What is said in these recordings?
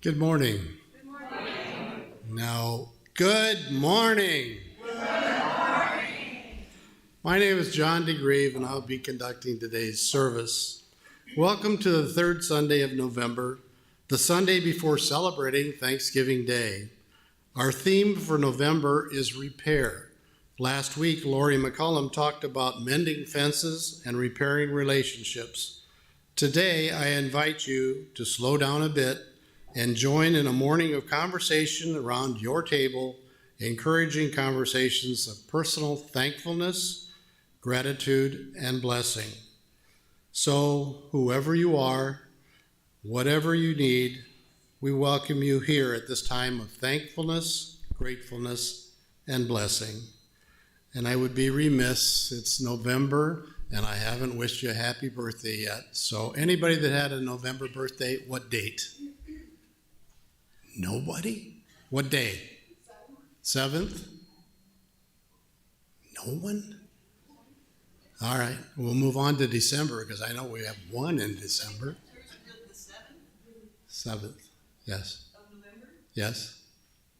Good morning. Good morning. No, good morning. Good morning. My name is John DeGreve, and I'll be conducting today's service. Welcome to the third Sunday of November, the Sunday before celebrating Thanksgiving Day. Our theme for November is repair. Last week, Lori McCullum talked about mending fences and repairing relationships. Today, I invite you to slow down a bit and join in a morning of conversation around your table, encouraging conversations of personal thankfulness, gratitude, and blessing. So, whoever you are, whatever you need, we welcome you here at this time of thankfulness, gratefulness, and blessing. And I would be remiss, it's November, and I haven't wished you a happy birthday yet. So anybody that had a November birthday, what date? Nobody? What day? 7th? No one? All right, we'll move on to December because I know we have one in December. The 7th? 7th, yes. Of November? Yes.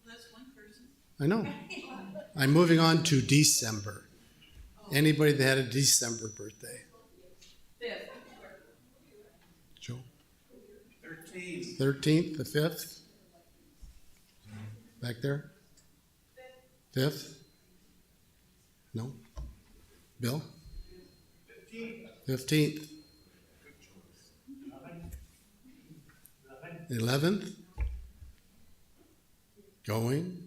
That's one person. I know. I'm moving on to December. Anybody that had a December birthday? 5th. Joe? 13th. 13th, the 5th? Back there? 5th? No? Bill? 15th. 11th? Going?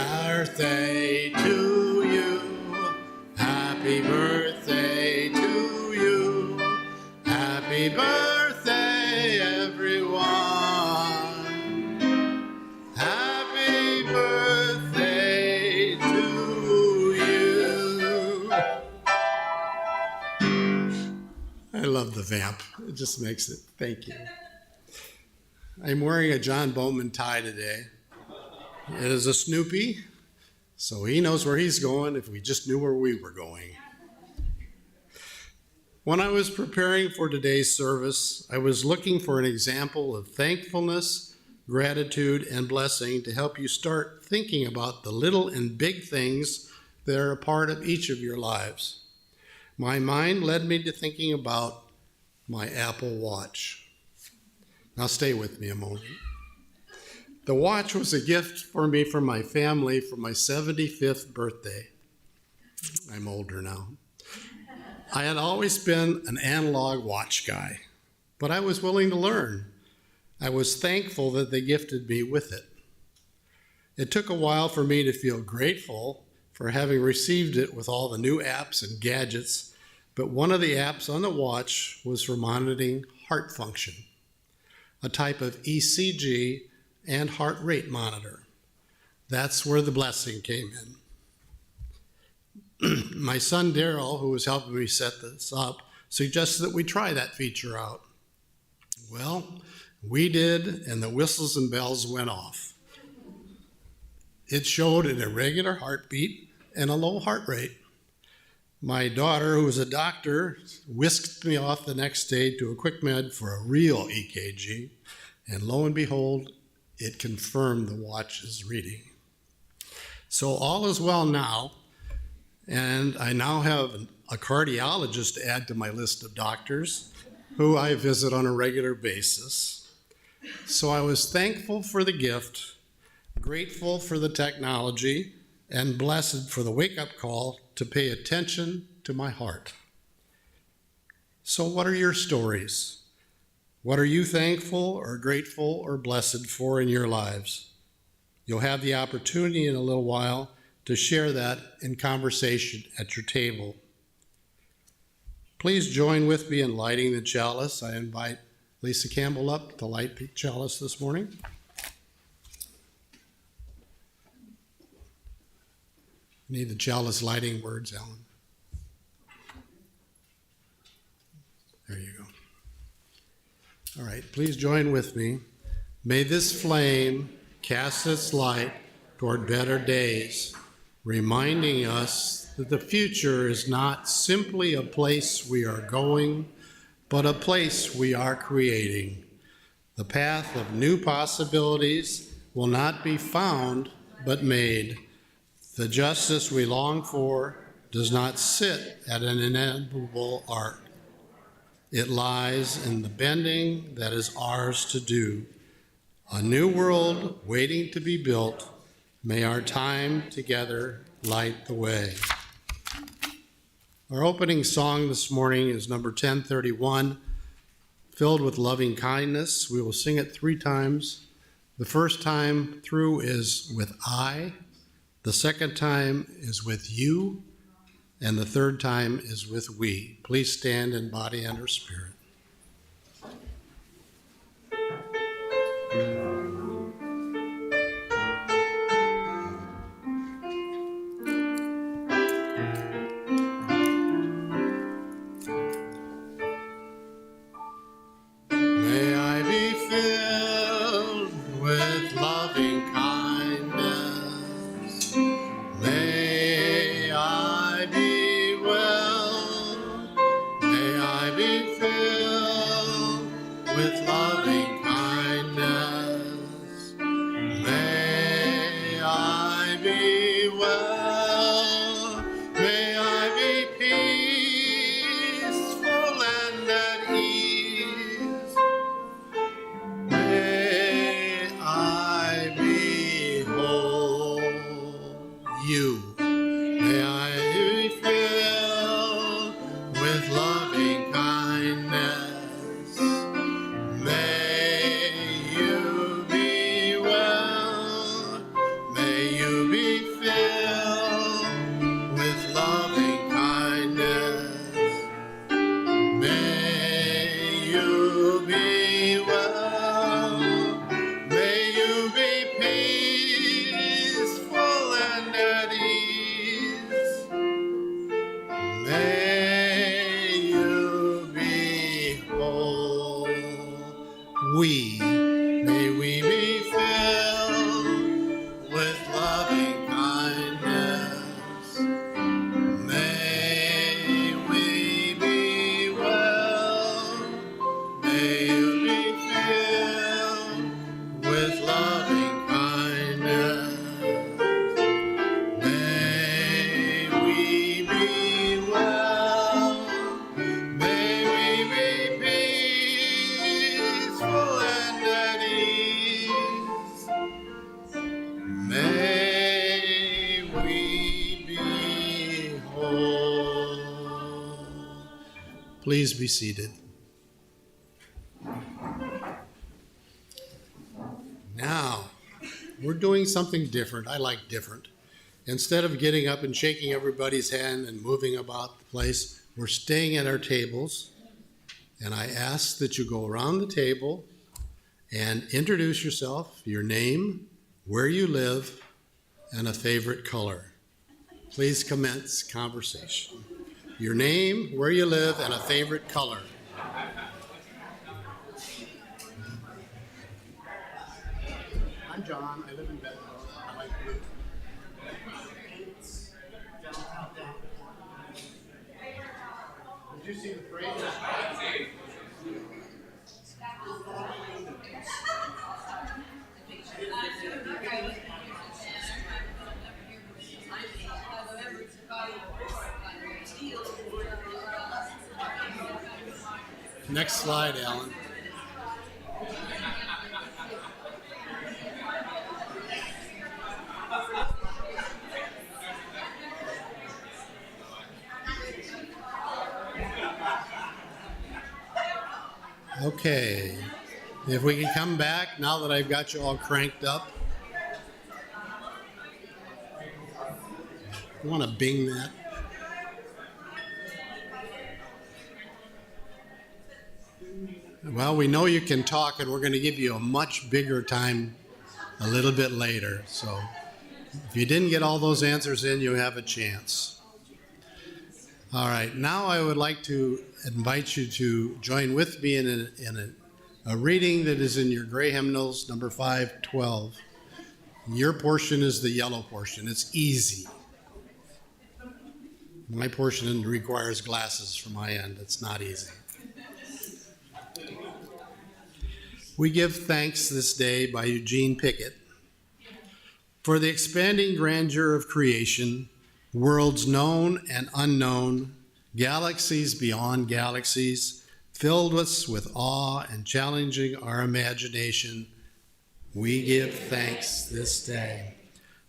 Birthday to you. Happy birthday to you. Happy birthday, everyone. Happy birthday to you. I love the vamp. It just makes it. Thank you. I'm wearing a John Bowman tie today. It is a Snoopy, so he knows where he's going if we just knew where we were going. When I was preparing for today's service, I was looking for an example of thankfulness, gratitude, and blessing to help you start thinking about the little and big things that are a part of each of your lives. My mind led me to thinking about my Apple Watch. Now stay with me a moment. The watch was a gift for me from my family for my 75th birthday. I'm older now. I had always been an analog watch guy, but I was willing to learn. I was thankful that they gifted me with it. It took a while for me to feel grateful for having received it with all the new apps and gadgets, but one of the apps on the watch was for monitoring heart function, a type of ECG and heart rate monitor. That's where the blessing came in. My son Daryl, who was helping me set this up, suggested that we try that feature out. Well, we did, and the whistles and bells went off. It showed an irregular heartbeat and a low heart rate. My daughter, who was a doctor, whisked me off the next day to a quick med for a real EKG, and lo and behold, it confirmed the watch's reading. So all is well now, and I now have a cardiologist to add to my list of doctors who I visit on a regular basis. So I was thankful for the gift, grateful for the technology, and blessed for the wake-up call to pay attention to my heart. So what are your stories? What are you thankful or grateful or blessed for in your lives? You'll have the opportunity in a little while to share that in conversation at your table. Please join with me in lighting the chalice. I invite Lisa Campbell up to light the chalice this morning. Need the chalice lighting words, Alan. There you go. All right, please join with me. May this flame cast its light toward better days, reminding us that the future is not simply a place we are going, but a place we are creating. The path of new possibilities will not be found, but made. The justice we long for does not sit at an inevitable arc. It lies in the bending that is ours to do. A new world waiting to be built. May our time together light the way. Our opening song this morning is number 1031, Filled with Loving Kindness. We will sing it 3 times. The first time through is with I, the second time is with you, and the third time is with we. Please stand in body and or spirit. May I be filled with loving kindness. May I be well. May I be filled with loving kindness. May I be well. May I be peaceful and at ease. May I behold you. May I be filled with loving kindness. May you be well. May you be filled with loving kindness. May you be well. May you be peaceful and at ease. May you be whole. May we be filled with loving kindness. May we be well. May you be filled with loving kindness. May we be well. May we be peaceful and at ease. May we be whole. Please be seated. Now, we're doing something different. I like different. Instead of getting up and shaking everybody's hand and moving about the place, we're staying at our tables. And I ask that you go around the table and introduce yourself, your name, where you live, and a favorite color. Please commence conversation. Your name, where you live, and a favorite color. I'm John. I live in Bentonville. I like blue. Did you see the phrase? Next slide, Alan. Okay, if we can come back now that I've got you all cranked up. You want to bing that? Well, we know you can talk, and we're going to give you a much bigger time a little bit later. So if you didn't get all those answers in, you have a chance. All right, now I would like to invite you to join with me in a reading that is in your gray hymnals, number 512. Your portion is the yellow portion. It's easy. My portion requires glasses from my end. It's not easy. We give thanks this day by Eugene Pickett for the expanding grandeur of creation, worlds known and unknown, galaxies beyond galaxies, filled us with awe and challenging our imagination. We give thanks this day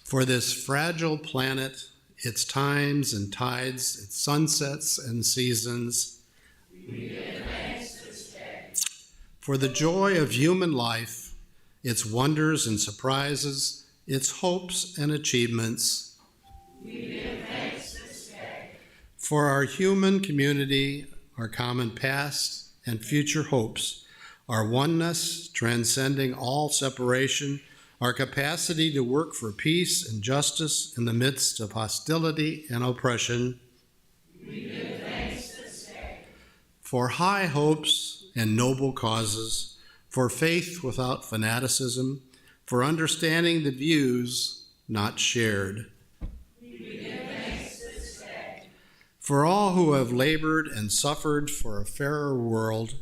for this fragile planet, its times and tides, its sunsets and seasons. We give thanks this day for the joy of human life, its wonders and surprises, its hopes and achievements. We give thanks this day for our human community, our common past and future hopes, our oneness transcending all separation, our capacity to work for peace and justice in the midst of hostility and oppression. We give thanks this day for high hopes and noble causes, for faith without fanaticism, for understanding the views not shared. We give thanks this day for all who have labored and suffered for a fairer world,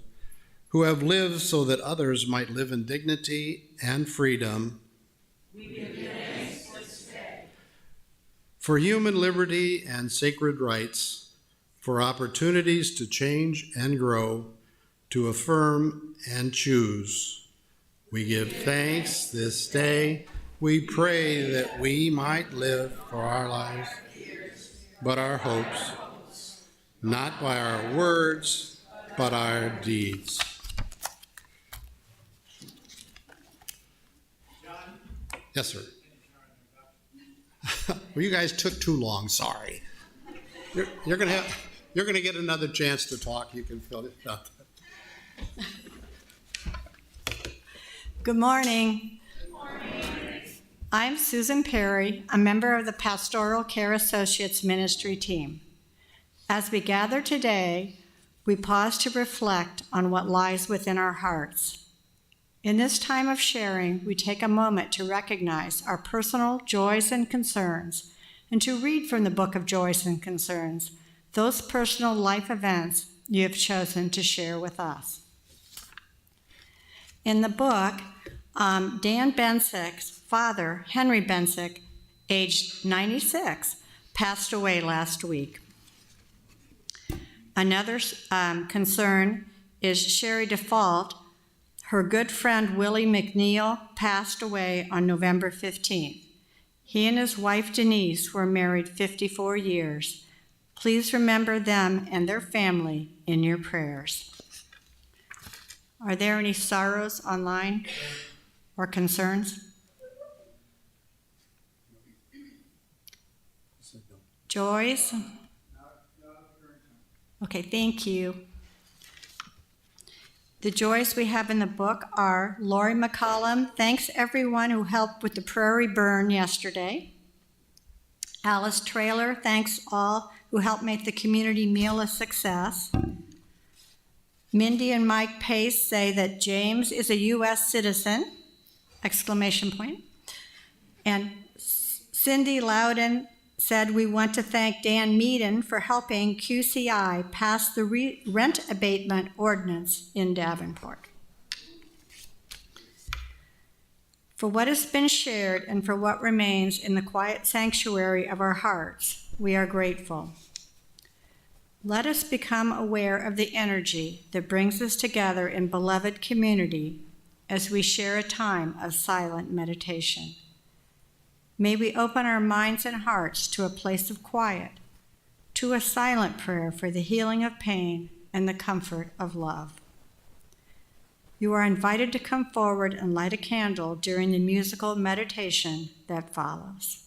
who have lived so that others might live in dignity and freedom. We give thanks this day for human liberty and sacred rights, for opportunities to change and grow, to affirm and choose. We give thanks this day. We pray that we might live for our lives, but our hopes, not by our words, but our deeds. Yes, sir. Well, you guys took too long. Sorry. You're gonna get another chance to talk. You can fill it up. Good morning. Good morning. I'm Susan Perry, a member of the Pastoral Care Associates ministry team. As we gather today, we pause to reflect on what lies within our hearts. In this time of sharing, we take a moment to recognize our personal joys and concerns and to read from the book of Joys and Concerns, those personal life events you have chosen to share with us. In the book, Dan Bensick's father, Henry Bensick, aged 96, passed away last week. Another concern is Sherry Default. Her good friend Willie McNeil passed away on November 15th. He and his wife Denise were married 54 years. Please remember them and their family in your prayers. Are there any sorrows online or concerns? Joys? Okay, thank you. The joys we have in the book are Lori McCollum, thanks everyone who helped with the prairie burn yesterday. Alice Traylor, thanks all who helped make the community meal a success. Mindy and Mike Pace say that James is a U.S. citizen, exclamation point. And Cindy Loudon said we want to thank Dan Meaden for helping QCI pass the rent abatement ordinance in Davenport. For what has been shared and for what remains in the quiet sanctuary of our hearts, we are grateful. Let us become aware of the energy that brings us together in beloved community as we share a time of silent meditation. May we open our minds and hearts to a place of quiet, to a silent prayer for the healing of pain and the comfort of love. You are invited to come forward and light a candle during the musical meditation that follows.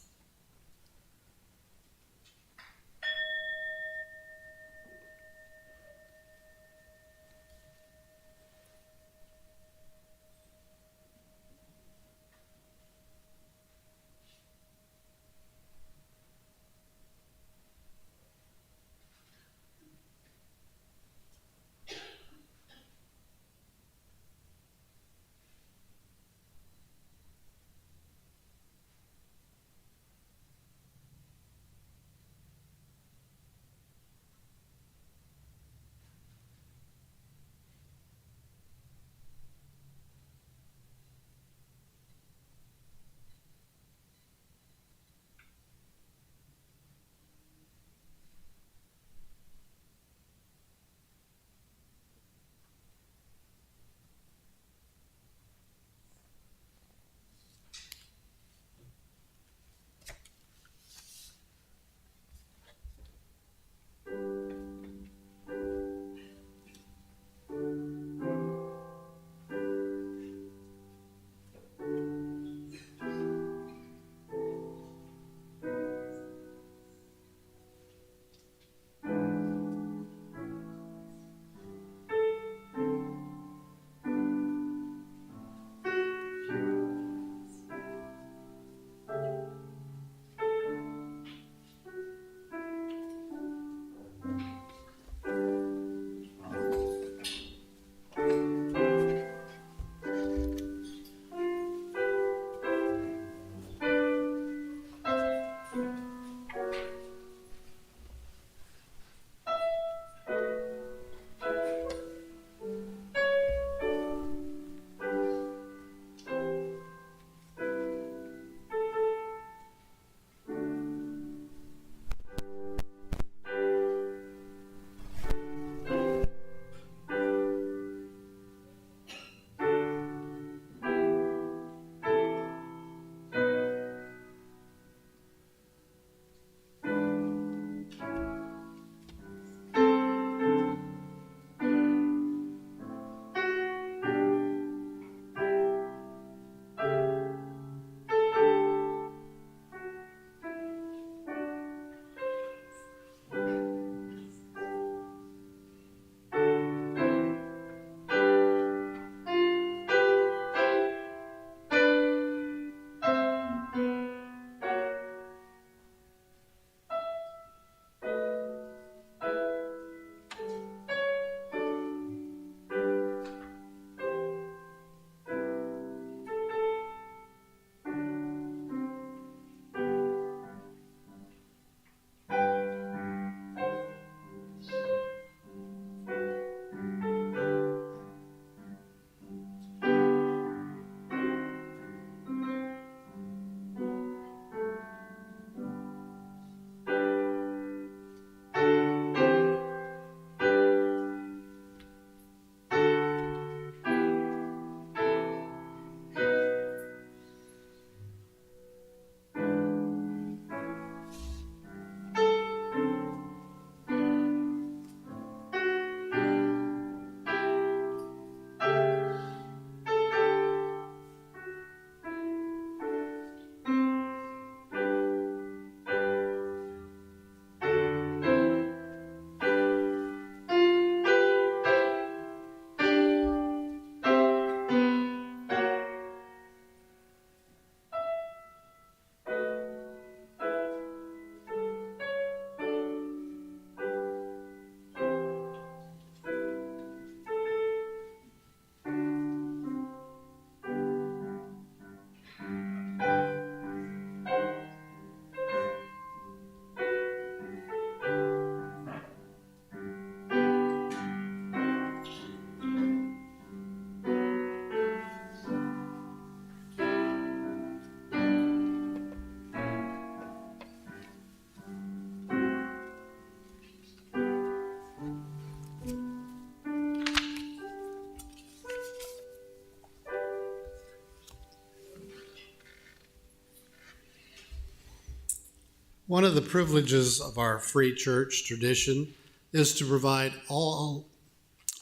One of the privileges of our free church tradition is to provide all,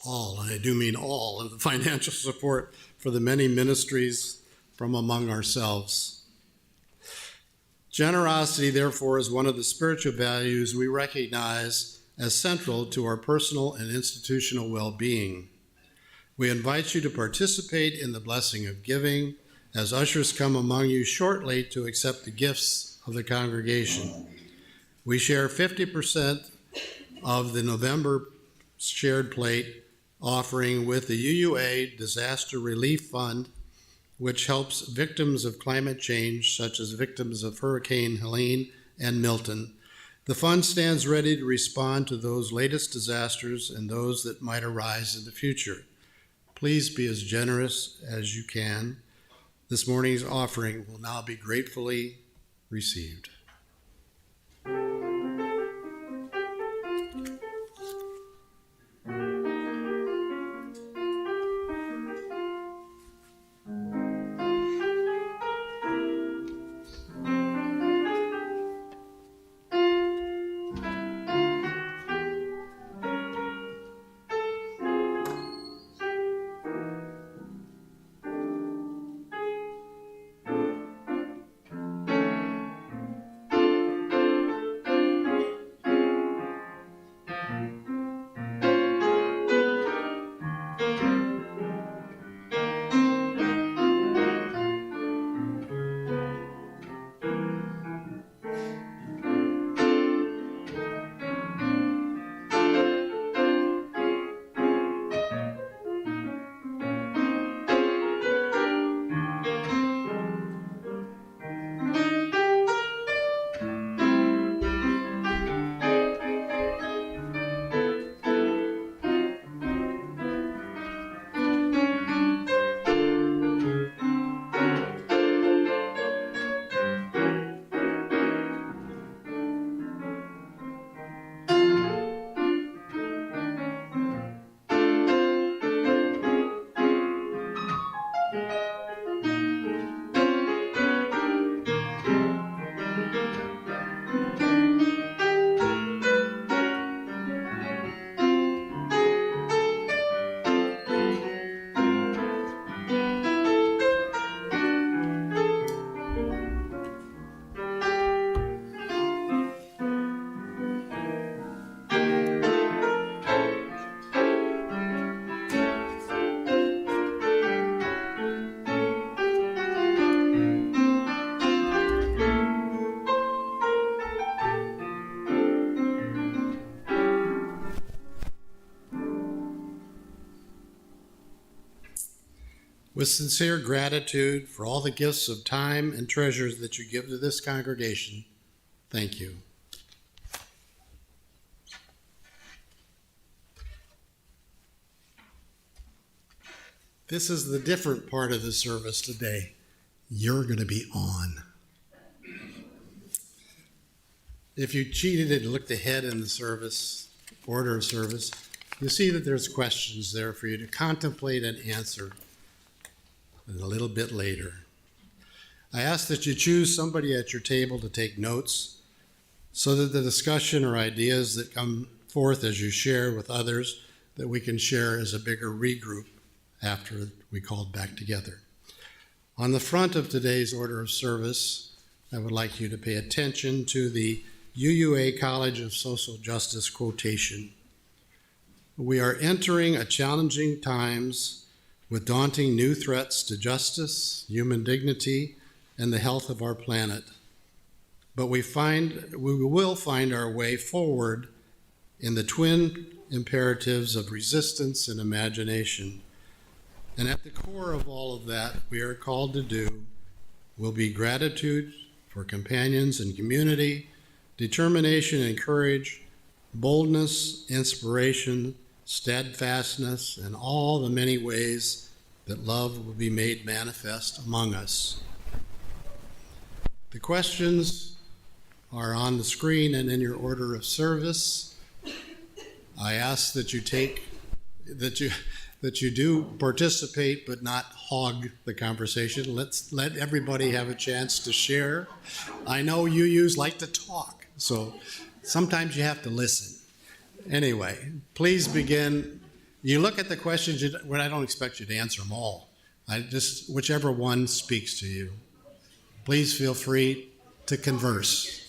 and I do mean all, of the financial support for the many ministries from among ourselves. Generosity, therefore, is one of the spiritual values we recognize as central to our personal and institutional well-being. We invite you to participate in the blessing of giving as ushers come among you shortly to accept the gifts of the congregation. We share 50% of the November shared plate offering with the UUA Disaster Relief Fund, which helps victims of climate change, such as victims of Hurricane Helene and Milton. The fund stands ready to respond to those latest disasters and those that might arise in the future. Please be as generous as you can. This morning's offering will now be gratefully received. With sincere gratitude for all the gifts of time and treasures that you give to this congregation, thank you. This is the different part of the service today. You're going to be on. If you cheated and looked ahead in the service, order of service, you'll see that there's questions there for you to contemplate and answer a little bit later. I ask that you choose somebody at your table to take notes so that the discussion or ideas that come forth as you share with others that we can share as a bigger regroup after we called back together. On the front of today's order of service, I would like you to pay attention to the UUA College of Social Justice quotation. We are entering a challenging times with daunting new threats to justice, human dignity, and the health of our planet. But we will find our way forward in the twin imperatives of resistance and imagination. And at the core of all of that we are called to do will be gratitude for companions and community, determination and courage, boldness, inspiration, steadfastness, and all the many ways that love will be made manifest among us. The questions are on the screen and in your order of service. I ask that you do participate but not hog the conversation. Let everybody have a chance to share. I know UUs like to talk. So sometimes you have to listen. Anyway, please begin. You look at the questions, well, I don't expect you to answer them all. Whichever one speaks to you. Please feel free to converse.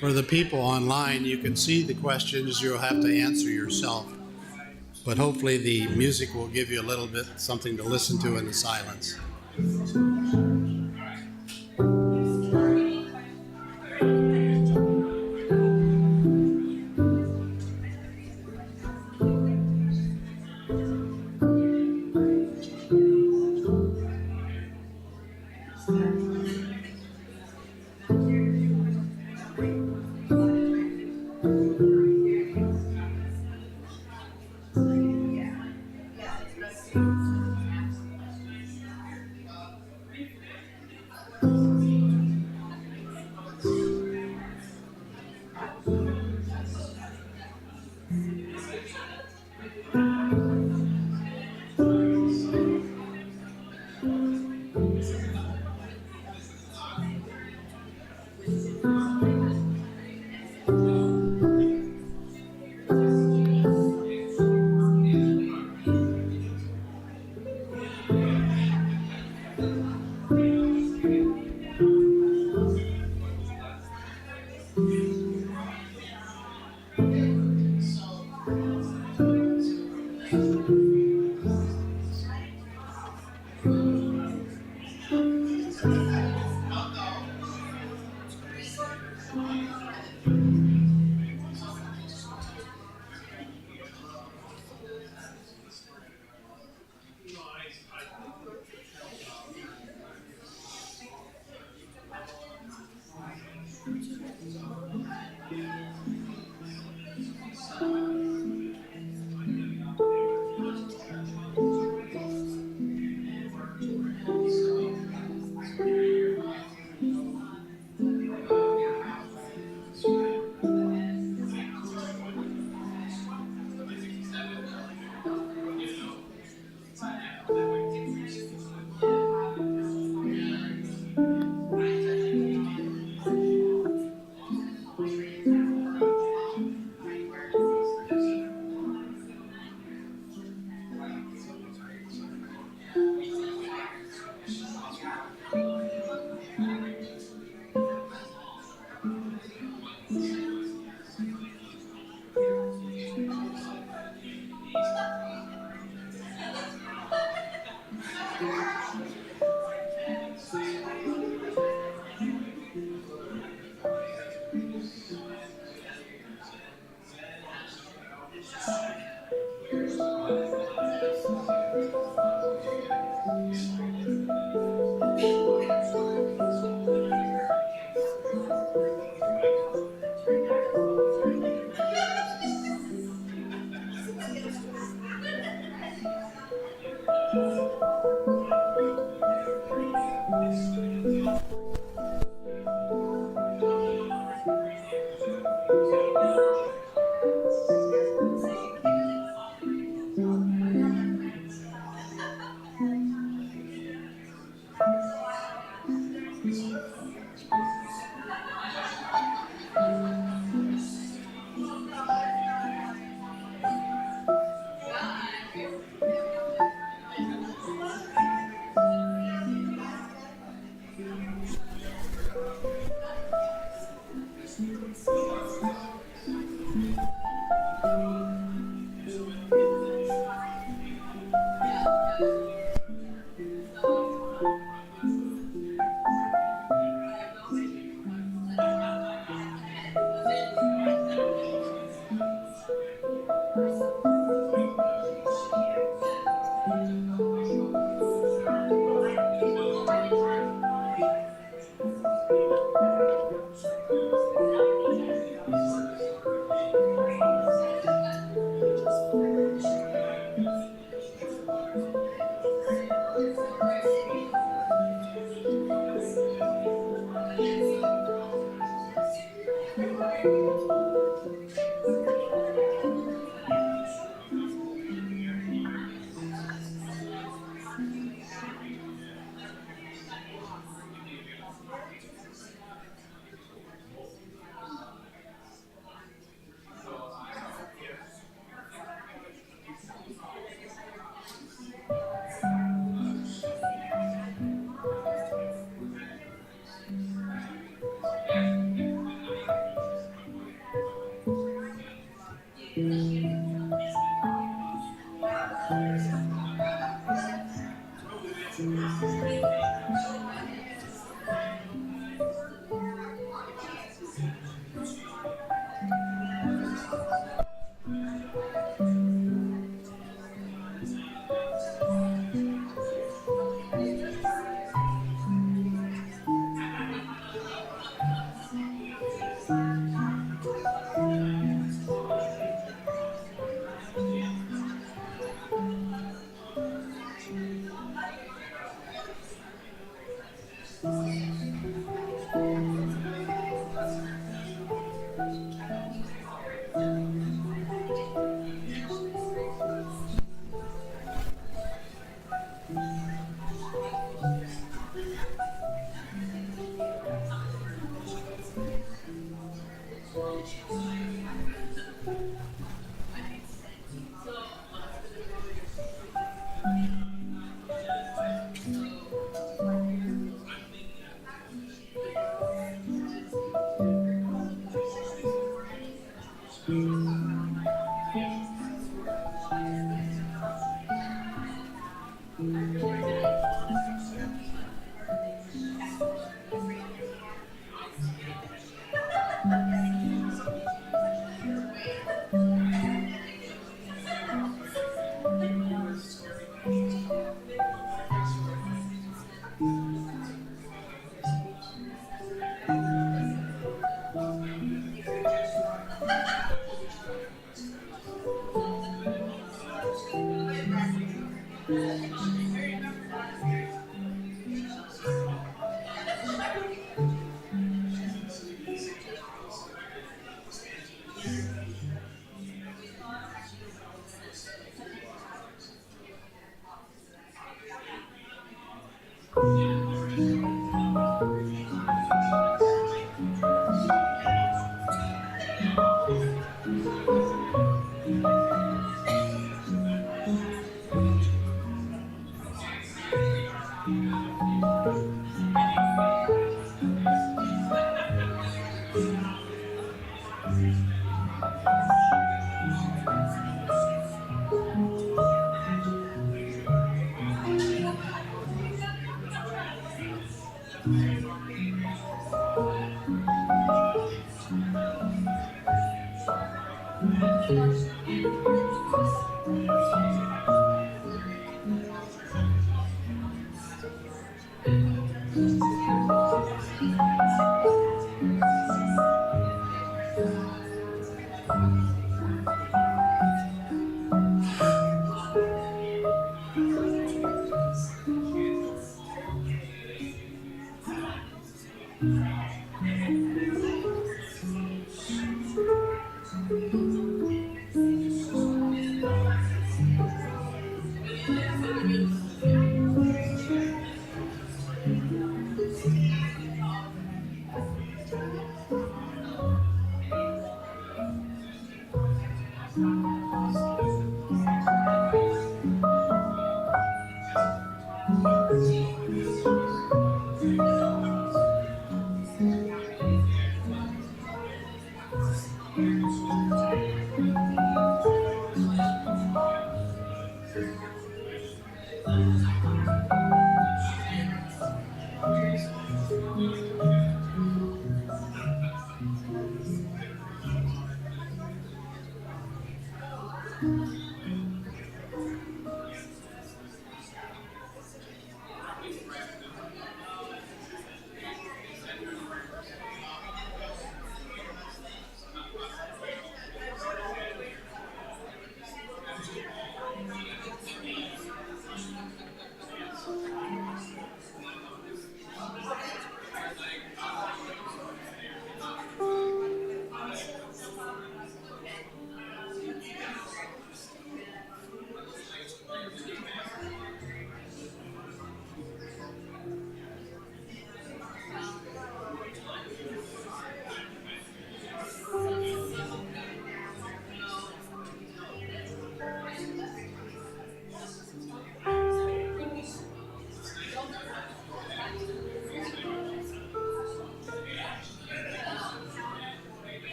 For the people online, you can see the questions you'll have to answer yourself. But hopefully the music will give you a little bit something to listen to in the silence.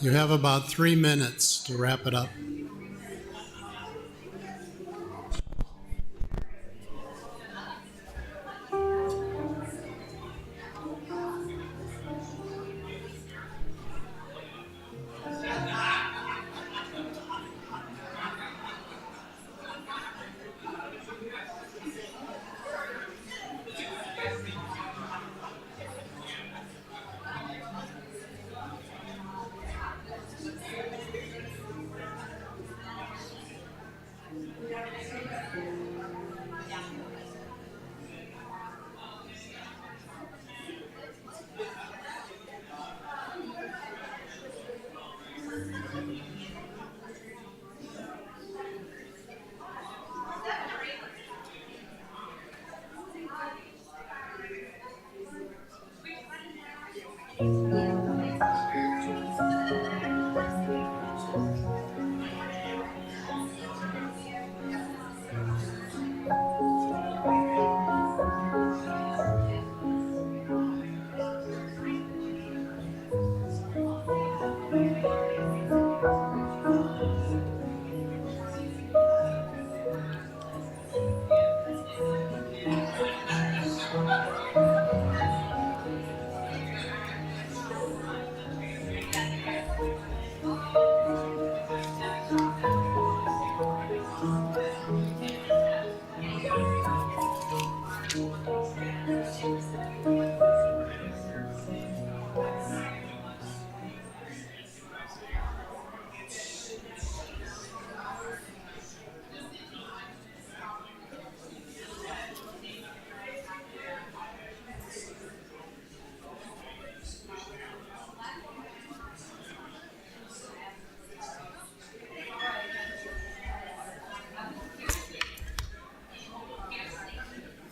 You have about 3 minutes to wrap it up.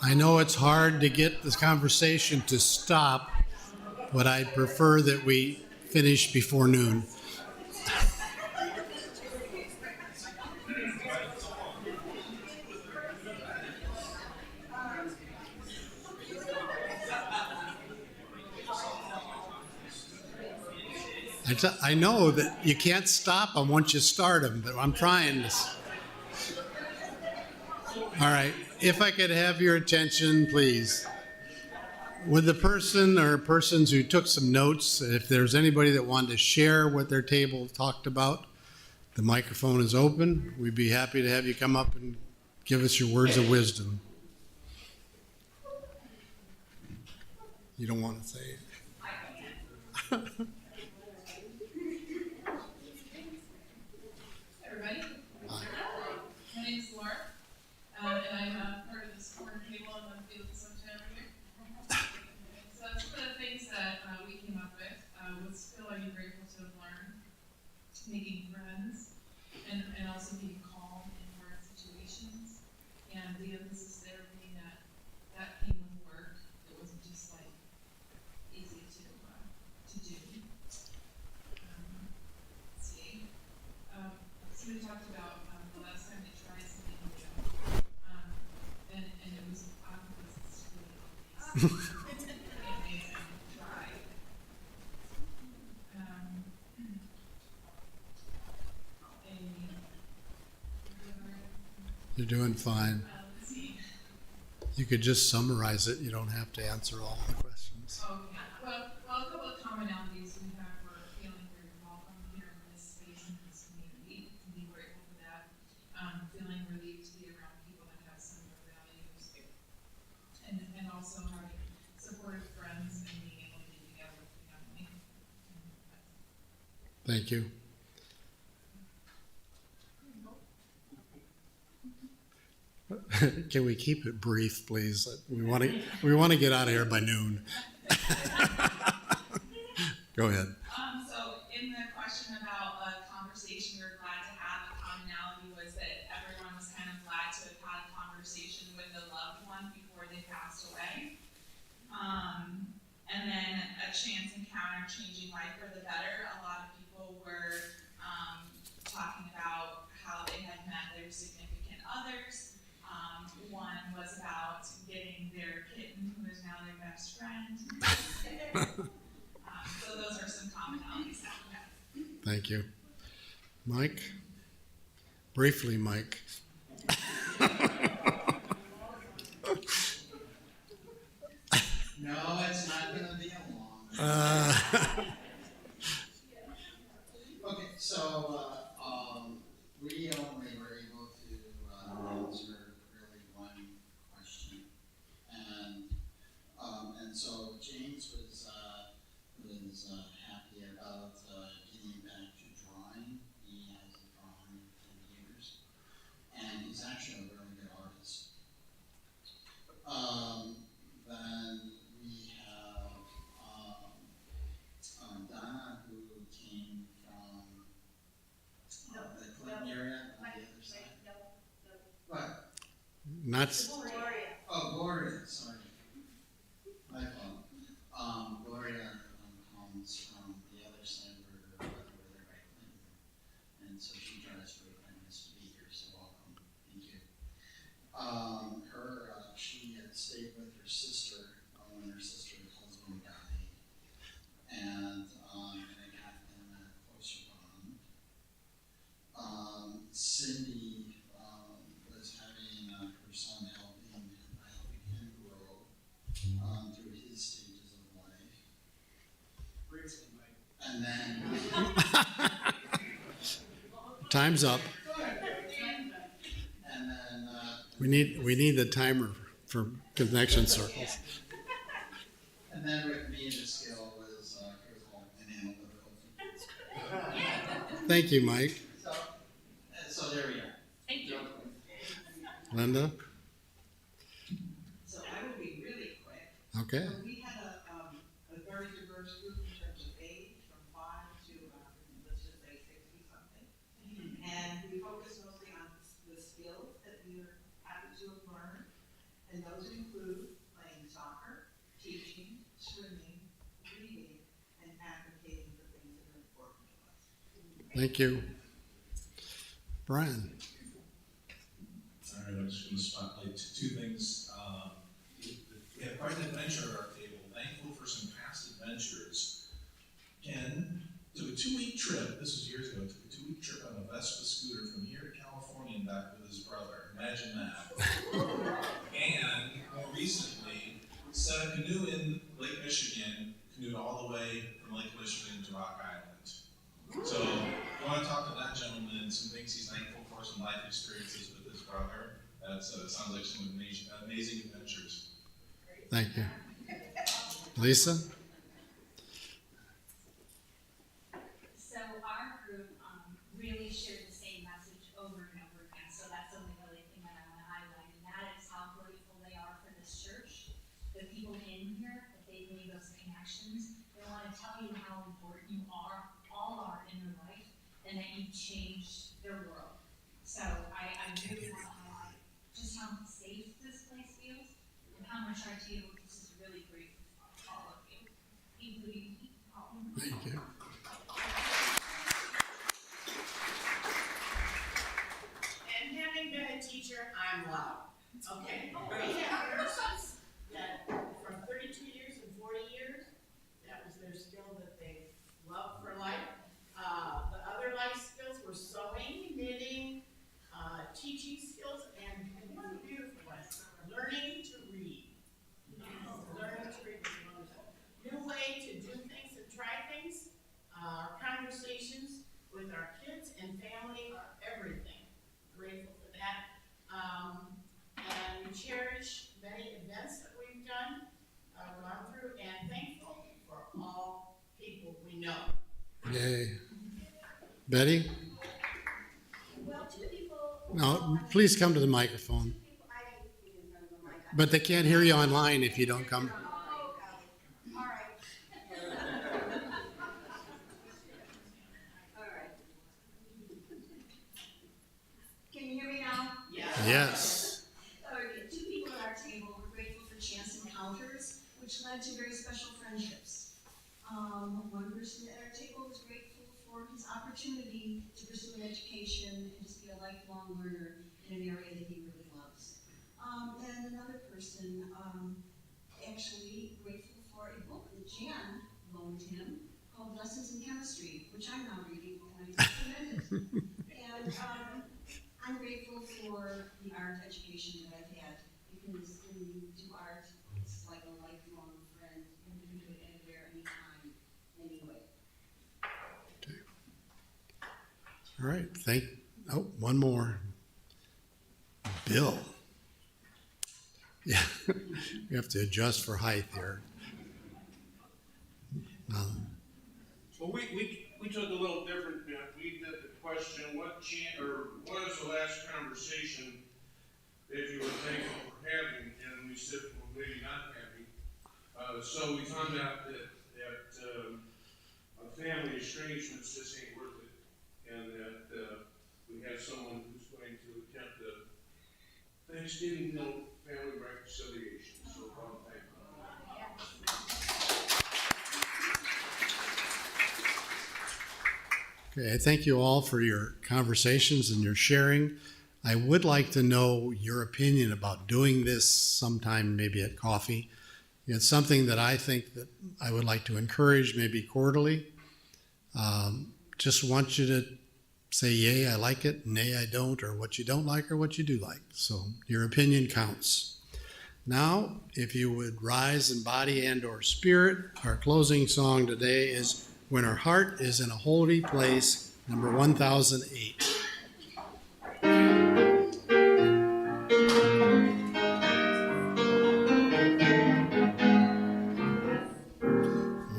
I know it's hard to get this conversation to stop but I'd prefer that we finish before noon. I know that you can't stop them once you start them, but I'm trying to. All right, if I could have your attention, please. Would the person or persons who took some notes, if there's anybody that wanted to share what their table talked about, the microphone is open. We'd be happy to have you come up and give us your words of wisdom. You don't want to say it. Everybody? Hi. My name is Laura, and I'm part of this corner table on the field sometime over here. So some of the things that we came up with was still are you grateful to have learned, making friends, and also being calm in hard situations, and the emphasis there being that came with work. It wasn't just like easy to do. Let's see. So we talked about the last time they tried something new, and it was odd because it's really amazing to try. You're doing fine. Let's see. You could just summarize it. You don't have to answer all the questions. Okay. Well, a couple of commonalities we have for feeling very welcome here in this space and this community. And be grateful for that. Feeling relieved to be around people that have similar values, and also having supportive friends and being able to be together with family. Thank you. Can we keep it brief, please? We want to get out of here by noon. Go ahead. So in the question about a conversation we were glad to have, a commonality was that everyone was kind of glad to have had a conversation with a loved one before they passed away. And then a chance encounter changing life for the better. A lot of people were talking about how they had met their significant others. One was about getting their kitten, who is now their best friend. So those are some commonalities that we have. Thank you. Mike? Briefly, Mike. No, it's not going to be a long. Okay, so we only were able to answer really one question, and so James was happy about getting back to drawing. He hasn't drawn in years, and he's actually a really good artist. Then we have Donna, who came from the Clinton area on the other side. What? Not. Oh, Gloria, sorry. My fault. Gloria comes from the other side where they're by Clinton. And so she tries very kindness to be here, so welcome. Thank you. She had stayed with her sister when her sister's husband died, and it got them a closer bond. Cindy was having her son helping him grow through his stages of life. And then Time's up. and then We need the timer for connection circles. and then with me, the skill was critical and analytical. Thank you, Mike. So there we are. Thank you. Linda? So I will be really quick. Okay. So we had a very diverse group in terms of age, from 5 to, let's just say 60 something. And we focused mostly on the skills that we are happy to have learned. And those include playing soccer, teaching, swimming, reading, Thank you. Brian? All right, I'm just going to spotlight two things. We have quite an adventure at our table. Thankful for some past adventures. Ken took a 2-week trip. This was years ago. Took a 2-week trip on a Vespa scooter from here to California and back with his brother. Imagine that. And more recently, set a canoe in Lake Michigan. Canoed all the way from Lake Michigan to Rock Island. So, if you want to talk to that gentleman and some things he's thankful for, some life experiences with his brother, that sounds like some amazing adventures. Thank you. Lisa? So our group really shared the same message over and over again, so that's the only really thing that I want to highlight, and that is how grateful they are for this church, the people in here, that they've made those connections. They want to tell you how important you all are in their life, and that you've changed their world. So I really want to highlight just how safe this place feels, and how much our table is really grateful for all of you, including me. Thank you. And having been a teacher, I'm loud, okay? We have nurses that from 32 years and 40 years, that was their skill that they loved for life. The other life skills were sewing, knitting, teaching skills, and one beautiful one, learning to read. Learning to read is wonderful. New way to do things and try things. Our conversations with our kids and family are everything. Grateful for that. And we cherish many events that we've gone through, and thankful for all people we know. Yay. Betty? Well, two people. No, please come to the microphone. I didn't be in front of the mic. But they can't hear you online if you don't come. Oh, golly. All right. All right. Can you hear me now? Yes. Okay, two people at our table were grateful for chance encounters, which led to very special friendships. One person at our table was grateful for his opportunity to pursue an education and just be a lifelong learner in an area that he really loves. And another person actually grateful for a book that Jan loaned him called Lessons in Chemistry, which I'm now reading and I recommend it. And I'm grateful for the art education that I've had, because when you do art, it's like a lifelong friend, and you can do it anywhere, anytime, anyway. All right. One more. Bill. Yeah, we have to adjust for height here. Well, we took a little different bent. We did the question, what is the last conversation that you were thankful for having? And we said, well, maybe not having. So we found out that a family estrangements just ain't worth it. And that we have someone who's going to attempt a Thanksgiving note family reconciliation. So thank you. Okay, I thank you all for your conversations and your sharing. I would like to know your opinion about doing this sometime, maybe at coffee. It's something that I think that I would like to encourage, maybe quarterly. Just want you to say, yay, I like it, nay, I don't, or what you don't like or what you do like. So your opinion counts. Now, if you would rise in body and or spirit, our closing song today is When Our Heart is in a Holy Place, number 1008.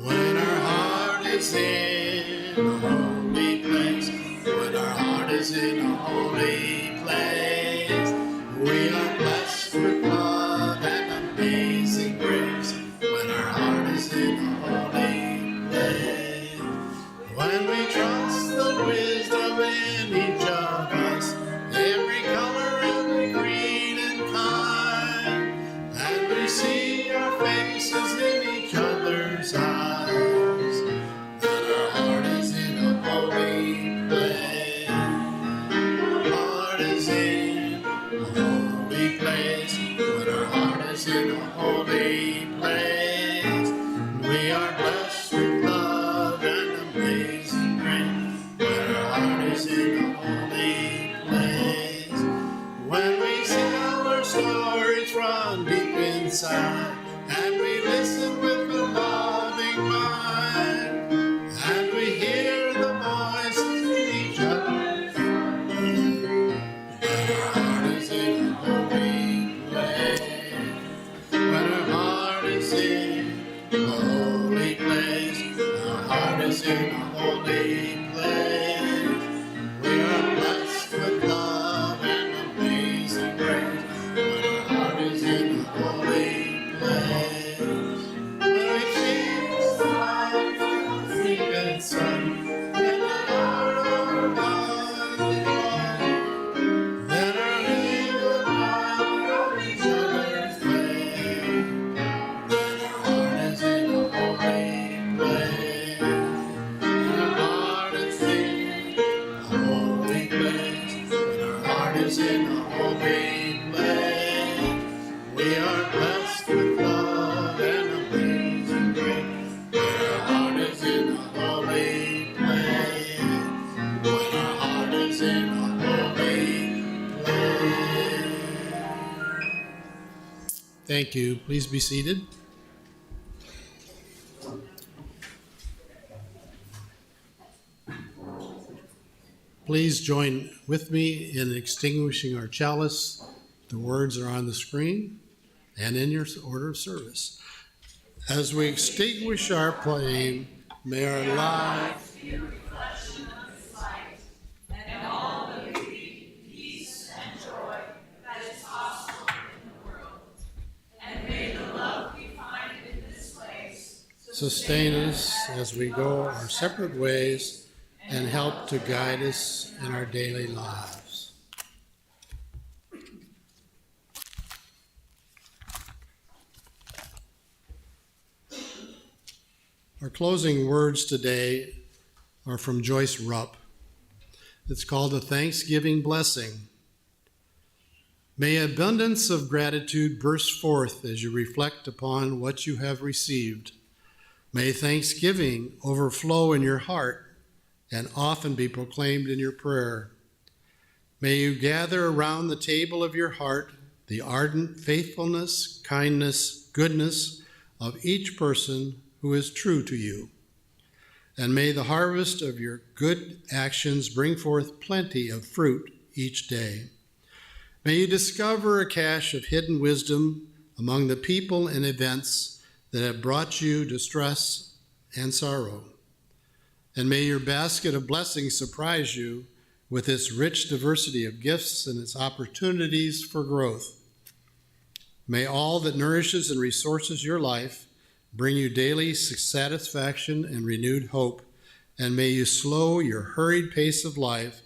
When our heart is in a holy place, when our heart is in a holy place, we are blessed with love and amazing grace. When our heart is in a holy place, when we trust the wisdom in each of us, every color, every creed and kind, and we see our faces in each other's eyes, that our heart is in a holy is in a holy place. We are blessed with love and amazing grace. When our heart is in a holy place. When we feel the light of the sleeping sun, and the heart of God is light. Let our live above from each other's flame. When our heart is in a holy place. When our heart is in a holy place. When our heart is in a holy place. We are blessed with love and amazing grace. When our heart is in a holy place. When our heart is in a holy place. Thank you. Please be seated. Please join with me in extinguishing our chalice. The words are on the screen and in your order of service. As we extinguish our flame, may our lives sustain us as we go our separate ways and help to guide us in our daily lives. Our closing words today are from Joyce Rupp. It's called a Thanksgiving Blessing. May abundance of gratitude burst forth as you reflect upon what you have received. May thanksgiving overflow in your heart and often be proclaimed in your prayer. May you gather around the table of your heart the ardent faithfulness, kindness, goodness of each person who is true to you. And may the harvest of your good actions bring forth plenty of fruit each day. May you discover a cache of hidden wisdom among the people and events that have brought you distress and sorrow. And may your basket of blessings surprise you with its rich diversity of gifts and its opportunities for growth. May all that nourishes and resources your life bring you daily satisfaction and renewed hope, and may you slow your hurried pace of life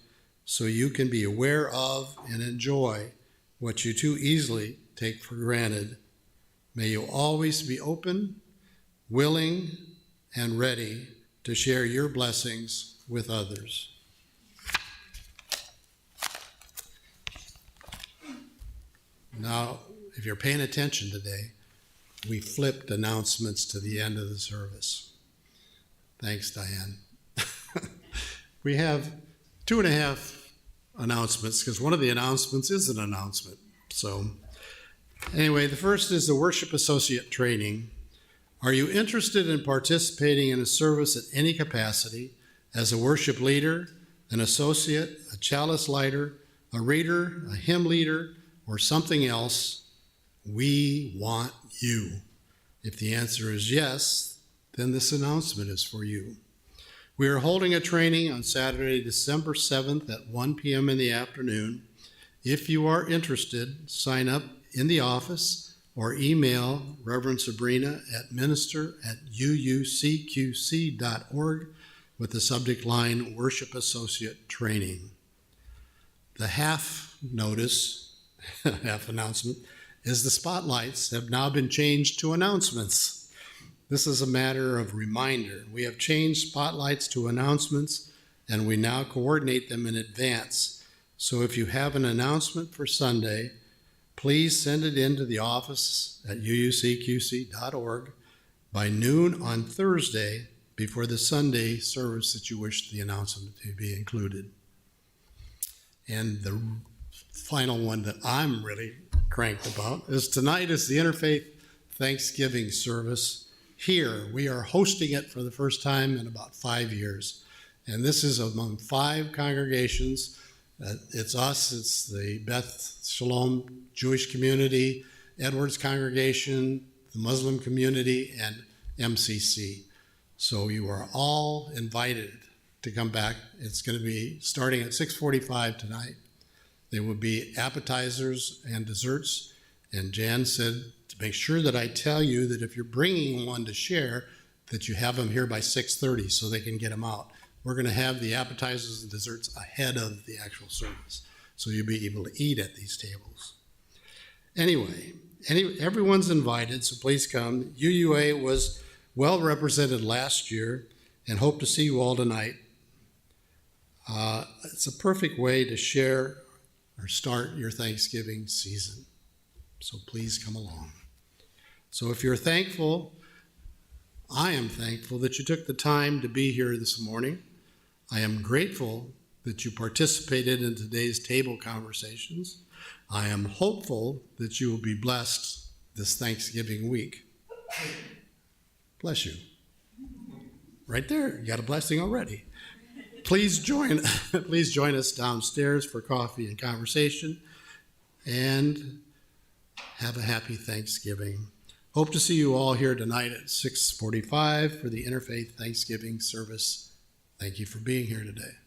so you can be aware of and enjoy what you too easily take for granted. May you always be open, willing, and ready to share your blessings with others. Now, if you're paying attention today, we flipped announcements to the end of the service. Thanks, Diane. We have 2.5 announcements because one of the announcements is an announcement. So anyway, the first is the Worship Associate Training. Are you interested in participating in a service at any capacity as a worship leader, an associate, a chalice lighter, a reader, a hymn leader, or something else? We want you. If the answer is yes, then this announcement is for you. We are holding a training on Saturday, December 7th at 1 p.m. in the afternoon. If you are interested, sign up in the office or email Reverend Sabrina at minister@uucqc.org with the subject line Worship Associate Training. The half announcement is the spotlights have now been changed to announcements. This is a matter of reminder. We have changed spotlights to announcements, and we now coordinate them in advance. So if you have an announcement for Sunday, please send it into the office at uucqc.org by noon on Thursday before the Sunday service that you wish the announcement to be included. And the final one that I'm really cranked about is tonight is the Interfaith Thanksgiving service. Here, we are hosting it for the first time in about 5 years. And this is among 5 congregations. It's us, it's the Beth Shalom Jewish community, Edwards congregation, the Muslim community, and MCC. So you are all invited to come back. It's going to be starting at 6:45 tonight. There will be appetizers and desserts. And Jan said to make sure that I tell you that if you're bringing one to share, that you have them here by 6:30 so they can get them out. We're going to have the appetizers and desserts ahead of the actual service, so you'll be able to eat at these tables. Anyway, everyone's invited, so please come. UUA was well represented last year, and hope to see you all tonight. It's a perfect way to share or start your Thanksgiving season, so please come along. So if you're thankful, I am thankful that you took the time to be here this morning. I am grateful that you participated in today's table conversations. I am hopeful that you will be blessed this Thanksgiving week. Bless you. Right there, you got a blessing already. Please join us downstairs for coffee and conversation, and have a happy Thanksgiving. Hope to see you all here tonight at 6:45 for the Interfaith Thanksgiving service. Thank you for being here today.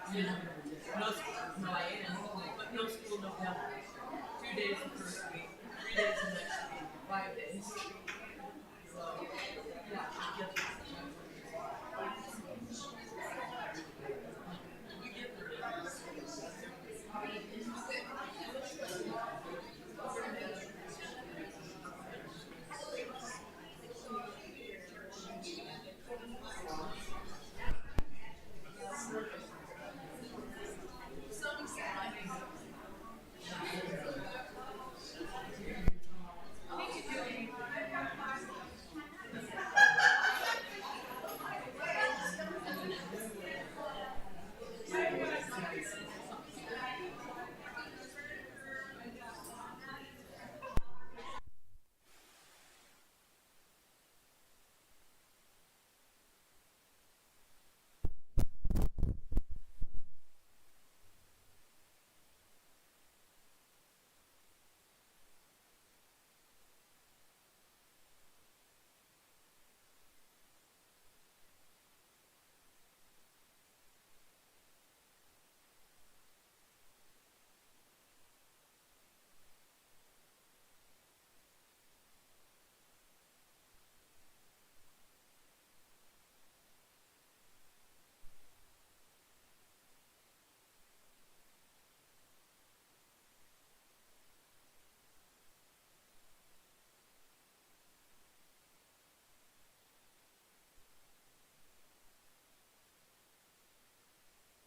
No school, no, I am, but no school November. 2 days the first week, 3 days the next week, 5 days. So